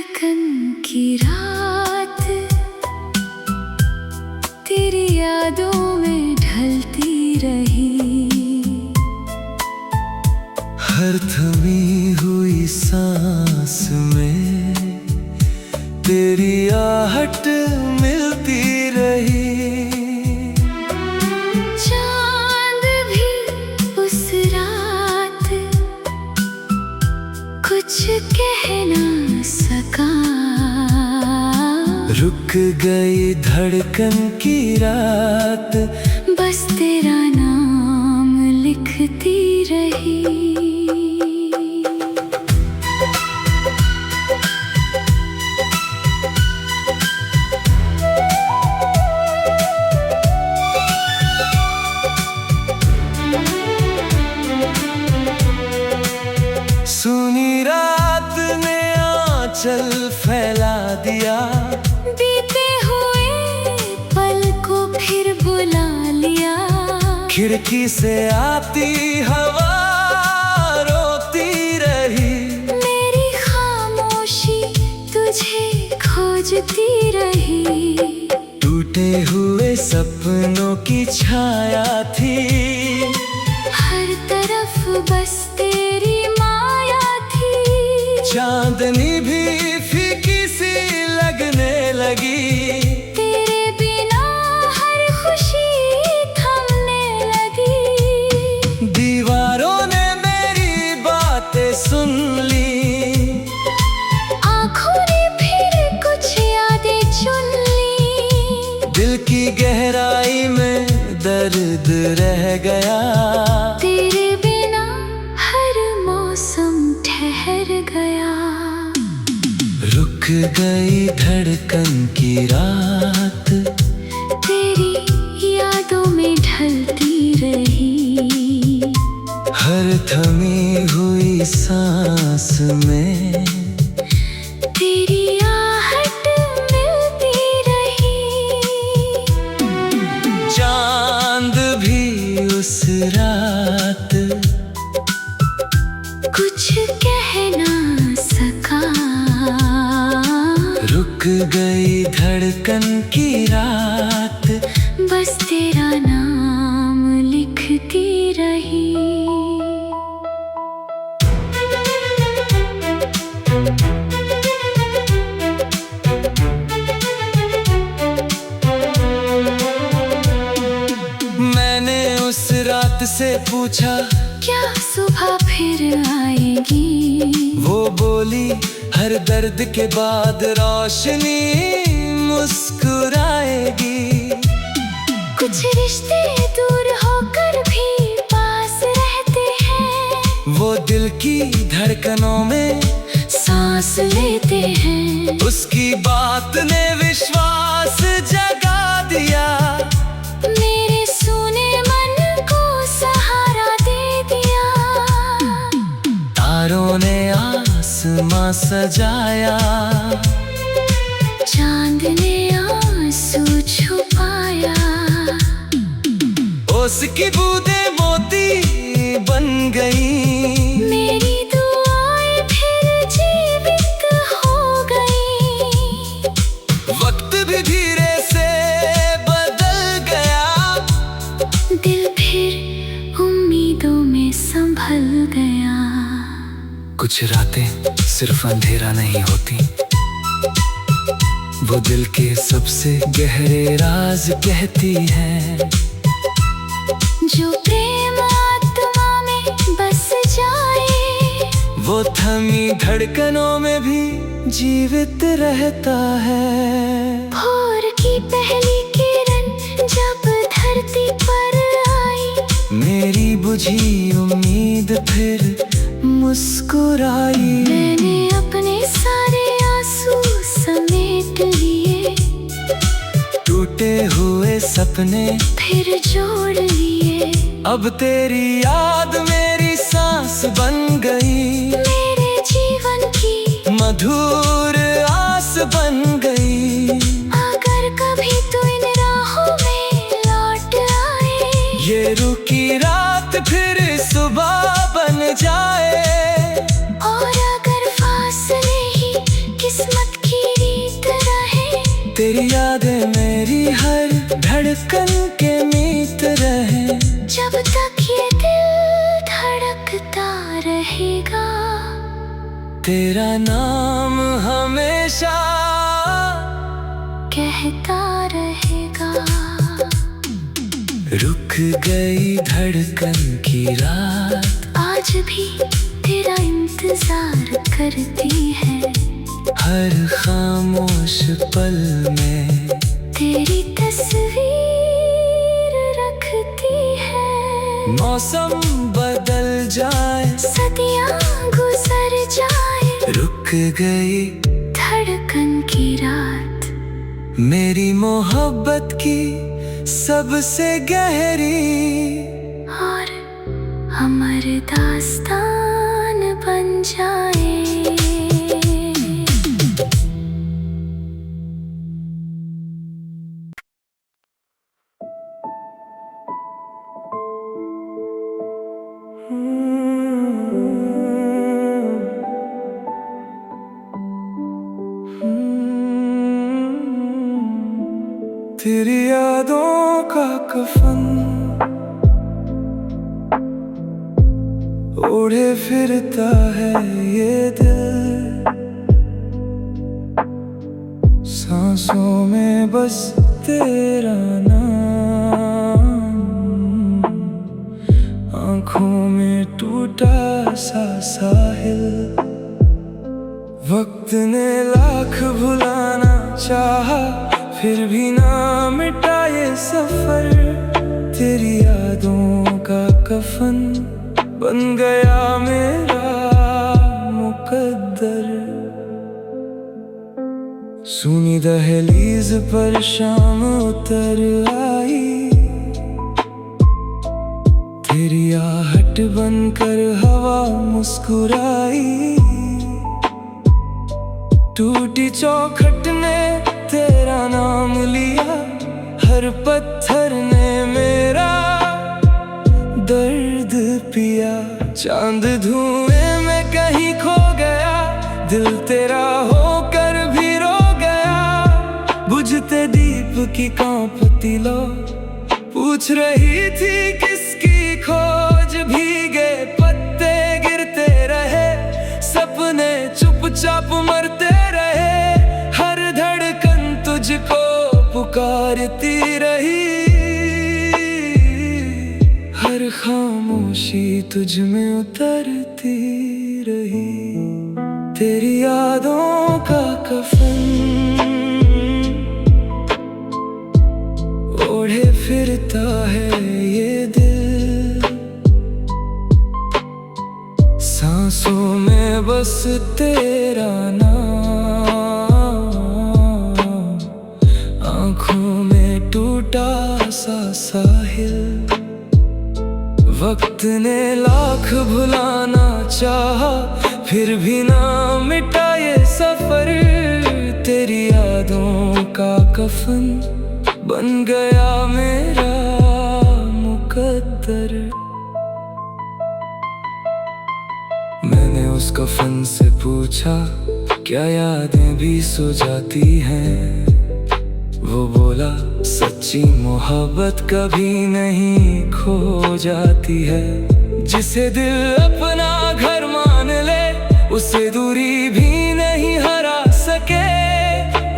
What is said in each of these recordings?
धड़कन की रात तेरी यादों में ढलती रही। हर थमी हुई सांस में तेरी आहट मिलती रही। चांद भी उस रात कुछ कह ना सका। रुक गई धड़कन की रात, बस तेरा नाम लिखती रही। सुनी रात ने आंचल फैला दिया। बीते हुए पल को फिर बुला लिया। खिड़की से आती हवा रोती रही। मेरी खामोशी तुझे खोजती रही। टूटे हुए सपनों की छाया थी। हर तरफ बस तेरी माया थी। चांदनी भी फीकी सी लगने लगी। तेरे बिना हर खुशी थमने लगी। दीवारों ने मेरी बातें सुन ली। आँखों ने फिर कुछ यादें चुन ली। दिल की गहराई में दर्द रह गया। तेरे बिना हर मौसम ठहर गया। रुक गई धड़कन की रात, तेरी यादों में ढलती रही। हर थमी हुई सांस में तेरी आहट मिलती रही। चांद भी उस रात कुछ कह ना सका। रुक गई धड़कन की रात, बस तेरा नाम लिखती रही। मैंने उस रात से पूछा, क्या सुबह फिर आएगी? वो बोली, हर दर्द के बाद रोशनी मुस्कुराएगी। कुछ रिश्ते दूर होकर भी पास रहते हैं। वो दिल की धड़कनों में सांस लेते हैं। उसकी बात ने विश्वास जगा दिया। मेरे सूने मन को सहारा दे दिया। तारों ने आसमां सजाया। चांद ने आंसू छुपाया। उसकी बूंदें मोती बन गई। मेरी दुआएं फिर जीवित हो गई। वक्त भी धीरे से बदल गया। दिल फिर उम्मीदों में संभल गया। कुछ रातें सिर्फ अंधेरा नहीं होती, वो दिल के सबसे गहरे राज कहती हैं। जो प्रेम आत्मा में बस जाए, वो थमी धड़कनों में भी जीवित रहता है। भोर की पहली किरण जब धरती पर आई, मेरी बुझी उम्मीद फिर मुस्कुराई। मैंने अपने सारे आंसू समेट लिए। टूटे हुए सपने फिर जोड़ लिए। अब तेरी याद मेरी सांस बन गई। मेरे जीवन की मधुर आस बन गई। अगर कभी तू इन राहों में लौट आए, ये रुकी रात फिर सुबह बन जाए। और अगर फासले ही किस्मत तेरी यादें मेरी हर धड़कन के मीत रहे। जब तक ये दिल धड़कता रहेगा, तेरा नाम हमेशा कहता रहेगा। रुक गई धड़कन की रात, आज भी तेरा इंतजार करती है। हर खामोश पल में तेरी तस्वीर रखती है। मौसम बदल जाए, सदियां गुजर जाए, रुक गई धड़कन की रात, मेरी मोहब्बत की सबसे गहरी और अमर दास्तान बन जाए। तेरी यादों का कफन ओढ़े फिरता है ये दिल, सांसों में बस तेरा नाम, आँखों में टूटा सा साहिल। वक्त ने लाख भुलाना चाहा, फिर भी ना मिटा ये सफर। तेरी यादों का कफन बन गया मेरा मुकद्दर। सुनी दहलीज पर शाम उतर आई, तेरी आहट बनकर हवा मुस्कुराई। टूटी चौखट ने तेरा नाम लिया, हर पत्थर ने मेरा दर्द पिया। चांद धुएं में कहीं खो गया, दिल तेरा होकर भी रो गया। बुझते दीप की कांपती लो, पूछ रही थी किसकी खोज। भीगे पत्ते गिरते रहे, सपने चुपचाप मरते रहे। हर धड़कन तुझको पुकारती रही, हर खामोशी तुझ में उतरती रही। तेरी यादों का कफन ओढ़े फिरता है ये दिल, सांसों में बस तेरा नाम, आँखों में टूटा सा साहिल। वक्त ने लाख भुलाना चाहा, फिर भी ना मिटा ये सफर। तेरी यादों का कफन बन गया मेरा मुकद्दर। मैंने उस कफन से पूछा, क्या यादें भी सो जाती हैं? वो बोला, सच्ची मोहब्बत कभी नहीं खो जाती है। जिसे दिल अपना घर मान ले, उसे दूरी भी नहीं हरा सके।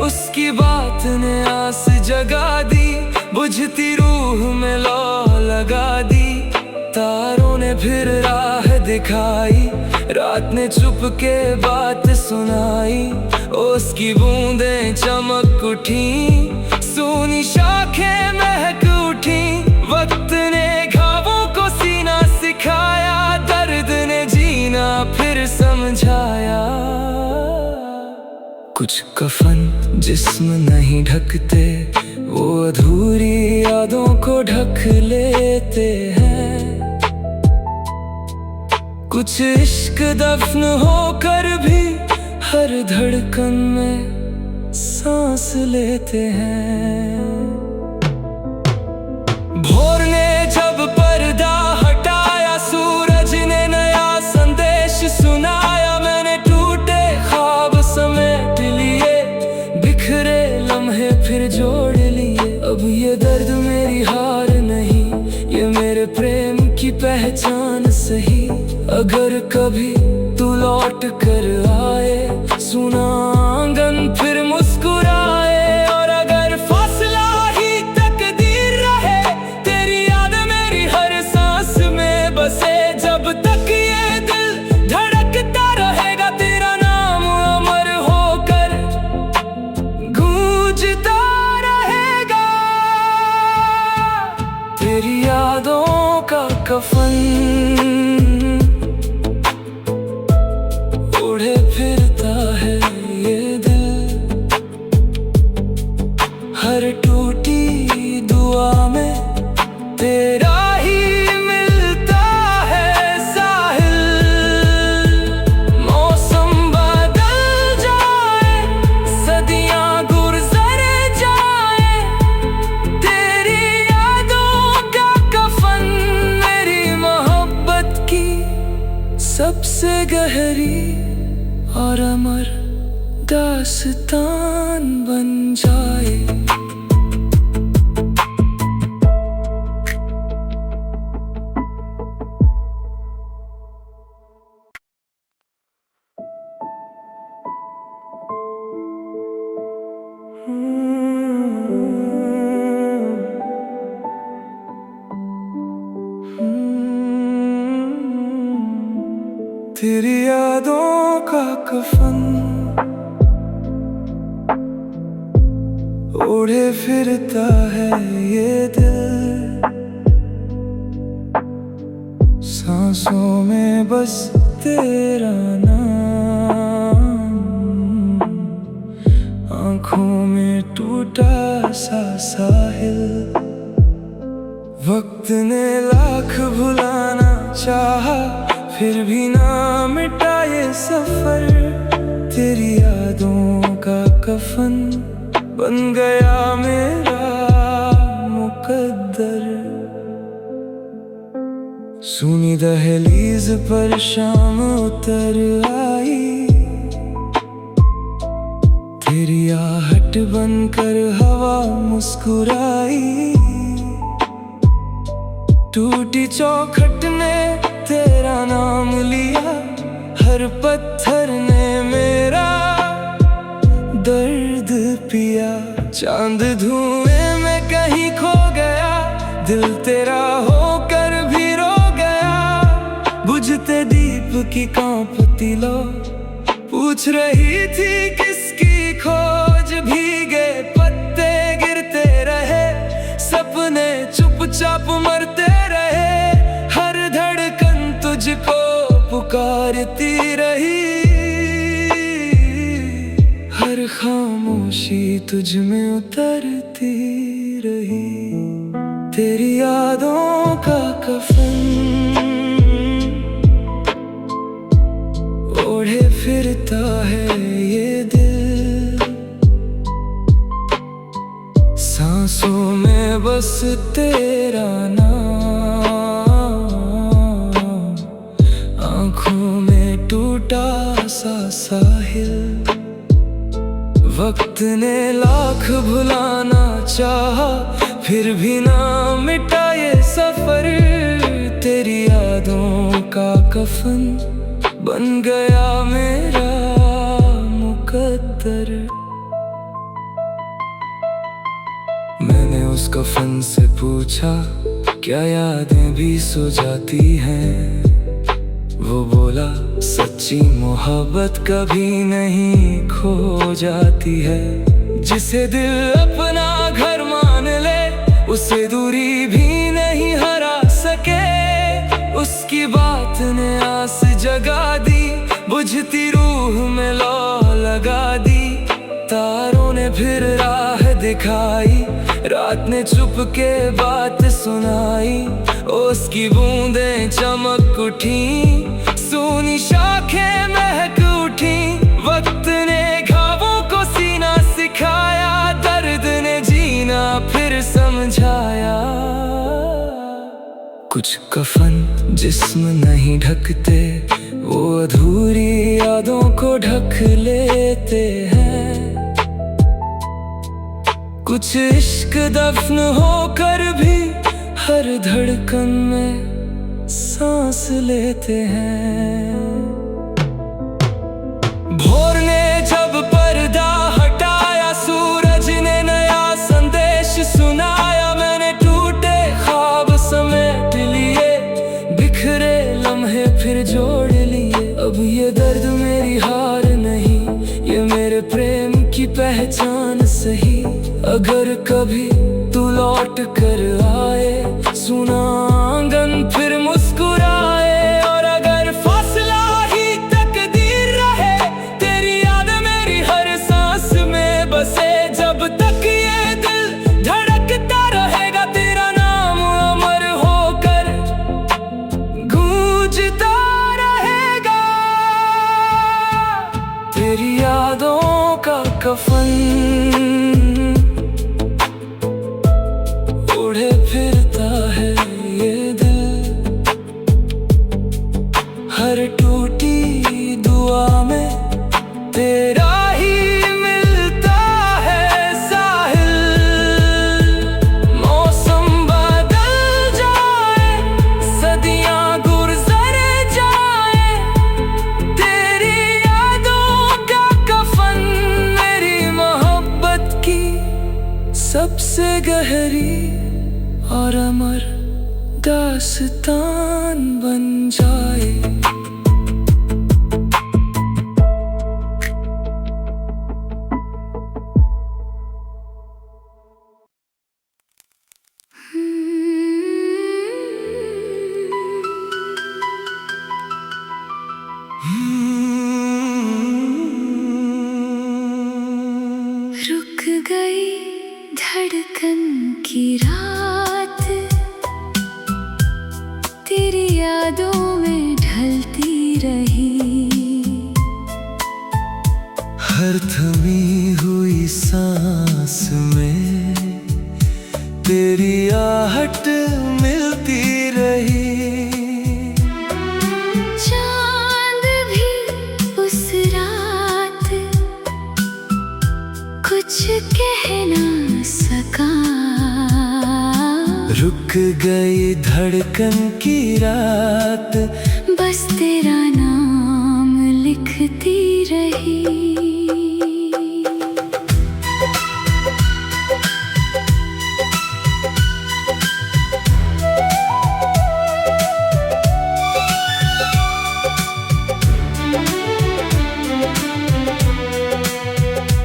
उसकी बात ने आस जगा दी, बुझती रूह में लौ लगा दी। तारों ने फिर राह दिखाई, रात ने चुप के बात सुनाई। उसकी बूंदें चमक उठी, सूनी शाखें महक उठी। वक्त ने घावों को सीना सिखाया, दर्द ने जीना फिर समझाया। कुछ कफन जिस्म नहीं ढकते, वो अधूरी यादों को ढक लेते हैं। कुछ इश्क दफन होकर भी हर धड़कन में सांस लेते हैं। भोर ने जब पर्दा हटाया, सूरज ने नया संदेश सुनाया। मैंने टूटे ख्वाब समेट लिए, बिखरे लम्हे फिर जोड़ लिए। अब ये दर्द मेरी हार नहीं, ये मेरे प्रेम की पहचान सही। अगर कभी तू लौट कर आए, सुना आंगन फिर मुस्कुराए। और अगर फासला ही तकदीर रहे, तेरी याद मेरी हर सांस में बसे। जब तक ये दिल धड़कता रहेगा, तेरा नाम अमर होकर गूंजता रहेगा। तेरी यादों का कफन उड़े फिरता है ये दिल, हर टूटी दुआ में तेरा ही मिलता है साहिल। मौसम बदल जाए, सदियां गुजर जाए, तेरी यादों का कफन मेरी मोहब्बत की सबसे गहरी और अमर दास्तान बन जाए। तेरी यादों का कफन उड़े फिरता है ये दिल, सांसों में बस तेरा नाम, आंखों में टूटा सा साहिल। वक्त ने लाख भुलाना चाहा, फिर भी ना मिटा ये सफर। तेरी यादों का कफन बन गया मेरा मुकद्दर। सुनी दहलीज पर शाम उतर आई, तेरी आहट बनकर हवा मुस्कुराई। टूटी चौखट ने तेरा नाम लिया, हर पत्थर ने मेरा दर्द पिया। चांद धुएं में कहीं खो गया, दिल तेरा होकर भी रो गया। बुझते दीप की कांपती लो पूछ रही थी किसकी खोज। भीगे पत्ते गिरते रहे, सपने चुपचाप मरते रहे। हर धड़कन तुझको पुकारती रही, हर खामोशी तुझ में उतरती रही। तेरी यादों का कफन ओढ़े फिरता है ये दिल, सांसों में बस तेरा नाम, आंखों में टूटा सा साहिल। वक्त ने लाख भुलाना चाहा, फिर भी ना मिटा ये सफर। तेरी यादों का कफन बन गया मेरा मुकद्दर। मैंने उस कफन से पूछा, क्या यादें भी सो जाती हैं? वो बोला, सच्ची मोहब्बत कभी नहीं खो जाती है। जिसे दिल अपना घर मान ले, उसे दूरी भी नहीं हरा सके। उसकी बात ने आस जगा दी, बुझती रूह में लौ लगा दी। तारों ने फिर राह दिखाई, रात ने चुप के बात सुनाई। उसकी बूंदें चमक उठी, सूनी शाखें महक उठी। वक्त ने घावों को सीना सिखाया, दर्द ने जीना फिर समझाया। कुछ कफन जिस्म नहीं ढकते, वो अधूरी यादों को ढक लेते हैं। कुछ इश्क दफन होकर भी हर धड़कन में सांस लेते हैं। भोर ने जब पर्दा हटाया, सूरज ने नया संदेश सुनाया। मैंने टूटे ख्वाब समेट लिए, बिखरे लम्हे फिर जोड़ लिए। अब ये दर्द मेरी हार नहीं, ये मेरे प्रेम की पहचान सही। अगर कभी तू लौट कर आए, सुना आंगन फिर मुस्कुराए। और अगर फासला ही तकदीर रहे, तेरी याद मेरी हर सांस में बसे। जब तक ये दिल धड़कता रहेगा, तेरा नाम अमर होकर गूंजता रहेगा। तेरी यादों का कफन उड़े फिरता है ये दिल, हर टूटी दुआ में तेरा ही मिलता है साहिल। मौसम बदल जाए, सदियां गुजर जाए, तेरी यादों का कफन मेरी मोहब्बत की सबसे गहरी और अमर दास्तान बन जाए। रुक गई धड़कन की रात, तेरी यादों में ढलती रही। हर थमी हुई सांस में तेरी आहट मिलती रही। चांद भी उस रात कुछ कह ना सका। रुक गई धड़कन की रात, बस तेरा नाम लिखती रही।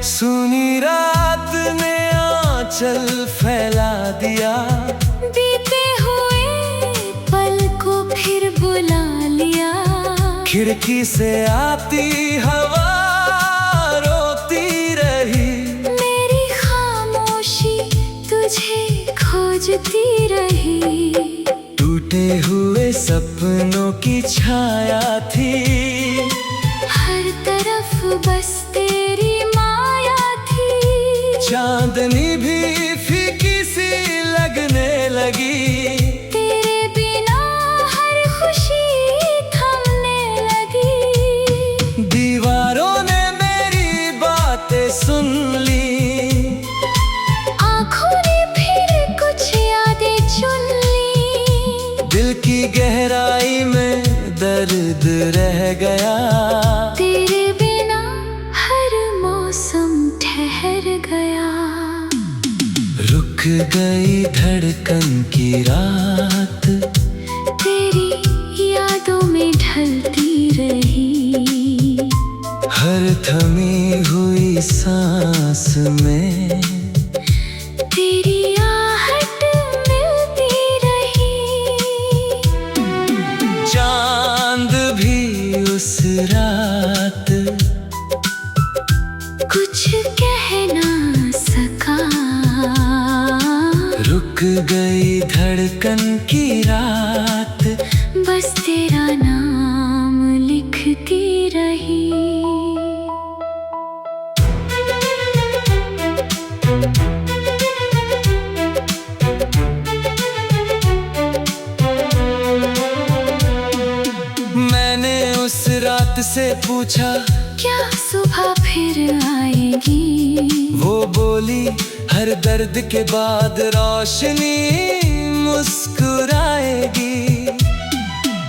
सुनी रात ने आंचल फैला दिया, बीते हुए पल को फिर बुला लिया। खिड़की से आती हवा रोती रही, मेरी खामोशी तुझे खोजती रही। टूटे हुए सपनों की छाया थी, हर तरफ बस तेरी माया थी। चांदनी भी फीकी सी लगने लगी, तेरे बिना हर खुशी थमने लगी। दीवारों ने मेरी बातें सुन ली, आँखों ने फिर कुछ यादें चुन ली। दिल की गहराई में दर्द रह गया। तेरे बिना हर मौसम ठहर गया। रुक गई धड़कन की रात, तेरी यादों में ढलती रही। हर थमी हुई सांस में तेरी आहट मिलती रही। चांद भी उस रात कुछ कह ना सका। रुक गई धड़कन की रात, बस तेरा नाम लिखती रही। मैंने उस रात से पूछा, क्या सुबह फिर आएगी? वो बोली हर हर दर्द के बाद रोशनी मुस्कुराएगी।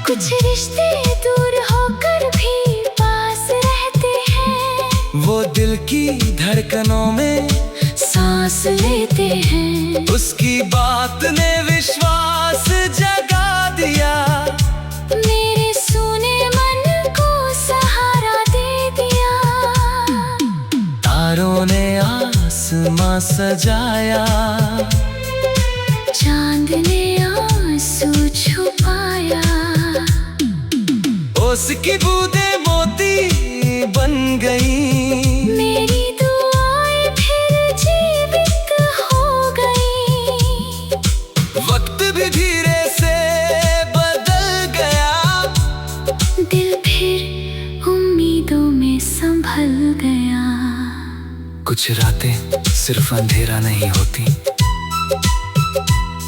कुछ रिश्ते दूर होकर भी पास रहते हैं, वो दिल की धड़कनों में सांस लेते हैं। उसकी बात ने विश्वास जगा दिया, मेरे सूने मन को सहारा दे दिया। तारों ने आसमां सजाया, चांद ने आंसू छुपाया। उसकी बूंदें मोती बन गई, मेरी दुआएं फिर जीवित हो गई। वक्त भी धीरे से बदल गया, दिल फिर उम्मीदों में संभल गया। कुछ रातें सिर्फ अंधेरा नहीं होती,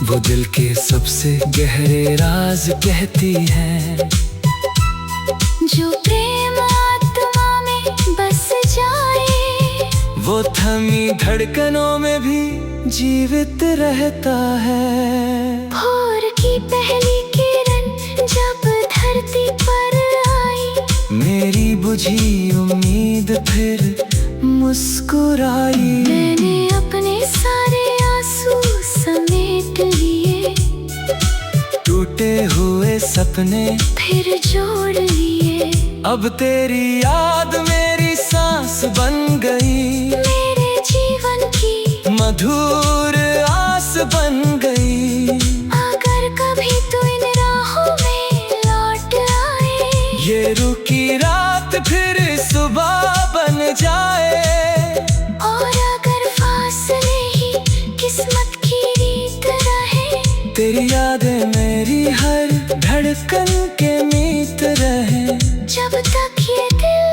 वो दिल के सबसे गहरे राज कहती हैं। जो प्रेम आत्मा में बस जाए, वो थमी धड़कनों में भी जीवित रहता है। भोर की पहली किरण जब धरती पर आई, मेरी बुझी उम्मीद फिर मुस्कुराई। मैंने अपने सारे आंसू समेट लिए, टूटे हुए सपने फिर जोड़ लिए। अब तेरी याद मेरी सांस बन गई, मेरे जीवन की मधुर आस बन गई। अगर कभी तू इन राहों में लौट आए, ये रुकी रात फिर सुबह बन जाए। और अगर फासले ही किस्मत की रीत रहे, तेरी यादें मेरी हर धड़कन के मीत रहे। जब तक ये दिल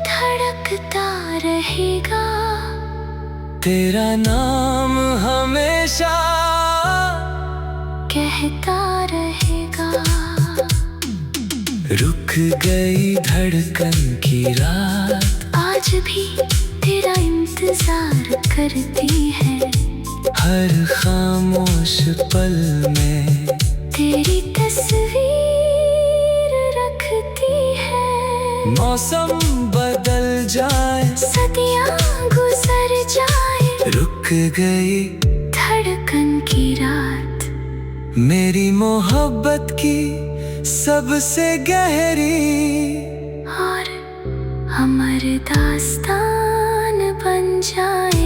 धड़कता रहेगा, तेरा नाम हमेशा कहता रहेगा। रुक गई धड़कन की रात, आज भी तेरा इंतजार करती है। हर खामोश पल में तेरी तस्वीर रखती है। मौसम बदल जाए, सदियां गुजर जाए, रुक गई धड़कन की रात, मेरी मोहब्बत की सबसे गहरी और अमर दास्तान बन जाए।